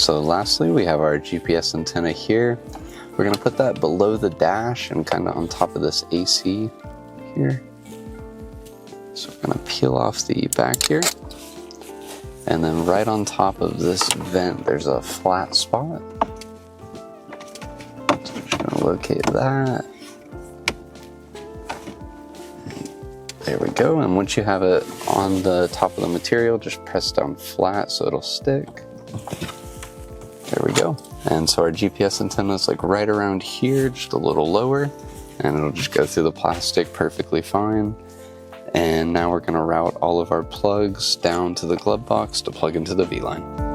So lastly, we have our GPS antenna here. We're going to put that below the dash and kind of on top of this AC here. So we're going to peel off the back here. And then right on top of this vent, there's a flat spot. So we're just going to locate that. There we go. And once you have it on the top of the material, just press down flat so it'll stick. There we go. And so our GPS antenna is like right around here, just a little lower, and it'll just go through the plastic perfectly fine. And now we're going to route all of our plugs down to the glove box to plug into the VLine.